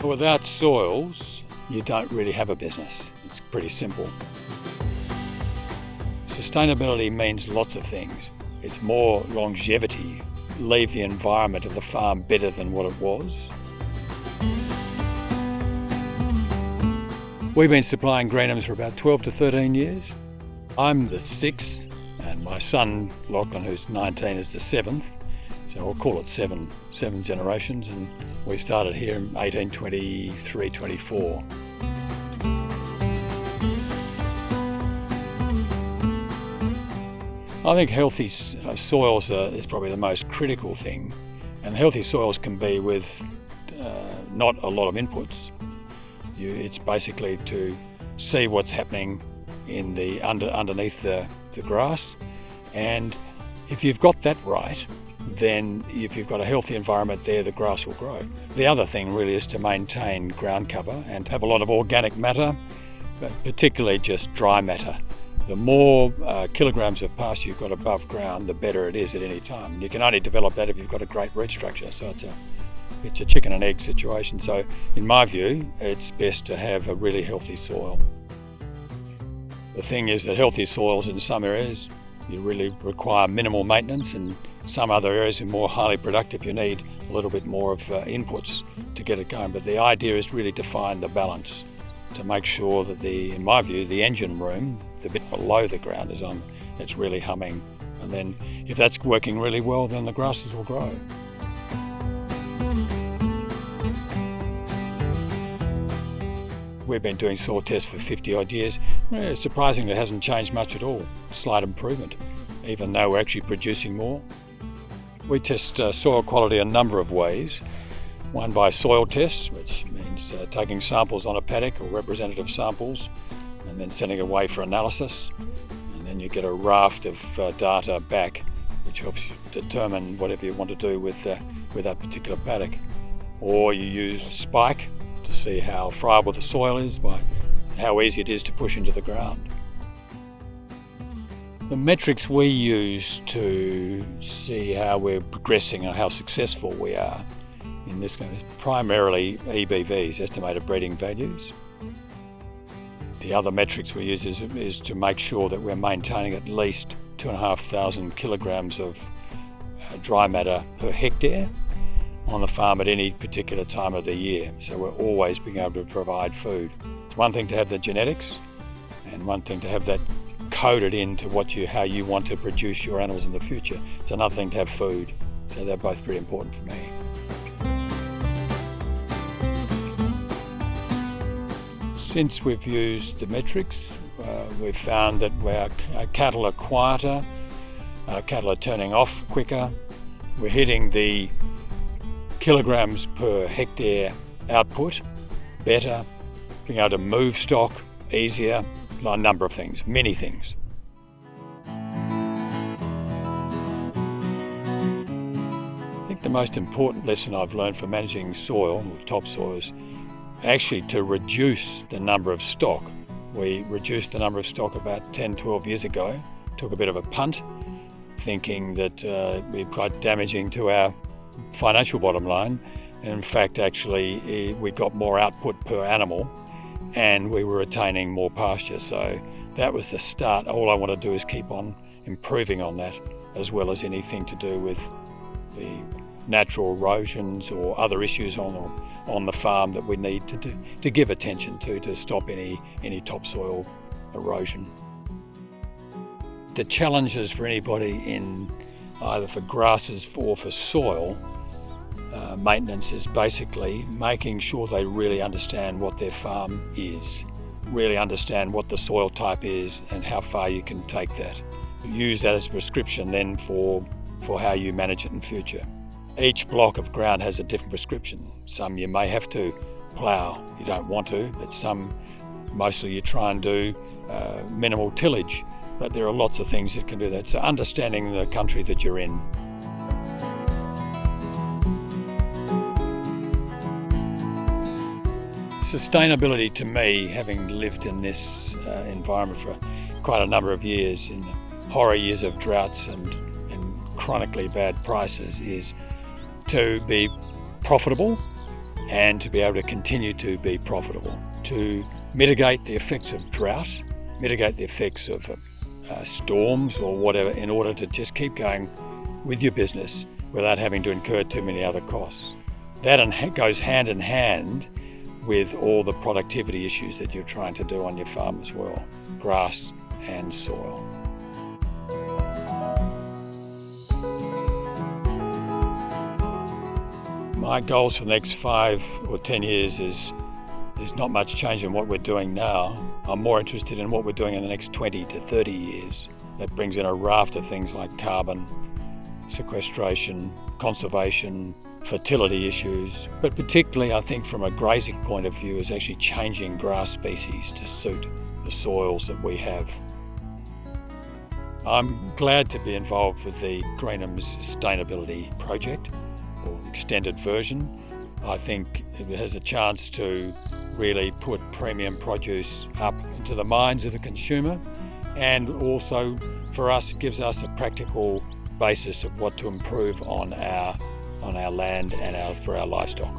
Without soils, you don't really have a business. It's pretty simple. Sustainability means lots of things. It's more longevity, leave the environment of the farm better than what it was. We've been supplying greenhams for about 12 to 13 years. I'm the sixth, and my son Lachlan, who's 19, is the seventh. So I'll call it seven generations, and we started here in 1823-24. I think healthy soils is probably the most critical thing, and healthy soils can be with not a lot of inputs. It's basically to see what's happening in the underneath the grass, and if you've got that right, then if you've got a healthy environment there, the grass will grow. The other thing really is to maintain ground cover and have a lot of organic matter, but particularly just dry matter. The more kilograms of pasture you've got above ground, the better it is at any time. And you can only develop that if you've got a great root structure, so it's a chicken and egg situation. So in my view, it's best to have a really healthy soil. The thing is that healthy soils in some areas, you really require minimal maintenance, and some other areas are more highly productive. You need a little bit more of inputs to get it going. But the idea is really to find the balance, to make sure that in my view, the engine room, the bit below the ground, it's really humming. And then if that's working really well, then the grasses will grow. We've been doing soil tests for 50 odd years. Surprisingly, it hasn't changed much at all. Slight improvement, even though we're actually producing more. We test soil quality a number of ways. One by soil tests, which means taking samples on a paddock or representative samples and then sending away for analysis. And then you get a raft of data back, which helps you determine whatever you want to do with that particular paddock. Or you use spike to see how friable the soil is, by how easy it is to push into the ground. The metrics we use to see how we're progressing and how successful we are in this case is primarily EBVs, estimated breeding values. The other metrics we use is to make sure that we're maintaining at least 2,500 kilograms of dry matter per hectare on the farm at any particular time of the year. So we're always being able to provide food. It's one thing to have the genetics, and one thing to have that coded into how you want to produce your animals in the future. It's another thing to have food. So they're both pretty important for me. Since we've used the metrics, we've found that our cattle are quieter, our cattle are turning off quicker, we're hitting the kilograms per hectare output better, being able to move stock easier, a number of things, many things. I think the most important lesson I've learned from managing soil, or topsoil, is actually to reduce the number of stock. We reduced the number of stock about 10, 12 years ago, took a bit of a punt, thinking that it'd be quite damaging to our financial bottom line. And in fact, actually, we got more output per animal and we were retaining more pasture. So that was the start. All I want to do is keep on improving on that, as well as anything to do with the natural erosions or other issues on the farm that we need to give attention to stop any topsoil erosion. The challenges for anybody in either for grasses or for soil maintenance is basically making sure they really understand what their farm is, really understand what the soil type is and how far you can take that. Use that as a prescription then for how you manage it in future. Each block of ground has a different prescription. Some you may have to plough, you don't want to, but mostly you try and do minimal tillage, but there are lots of things that can do that. So understanding the country that you're in. Sustainability to me, having lived in this environment for quite a number of years, in the horror years of droughts and chronically bad prices, is to be profitable and to be able to continue to be profitable, to mitigate the effects of drought, mitigate the effects of storms or whatever, in order to just keep going with your business without having to incur too many other costs. That goes hand in hand with all the productivity issues that you're trying to do on your farm as well, grass and soil. My goals for the next 5 or 10 years is there's not much change in what we're doing now. I'm more interested in what we're doing in the next 20 to 30 years. That brings in a raft of things like carbon, sequestration, conservation, fertility issues, but particularly I think from a grazing point of view is actually changing grass species to suit the soils that we have. I'm glad to be involved with the Greenham's Sustainability Project, or extended version. I think it has a chance to really put premium produce up into the minds of the consumer, and also for us it gives us a practical basis of what to improve on our land and for our livestock.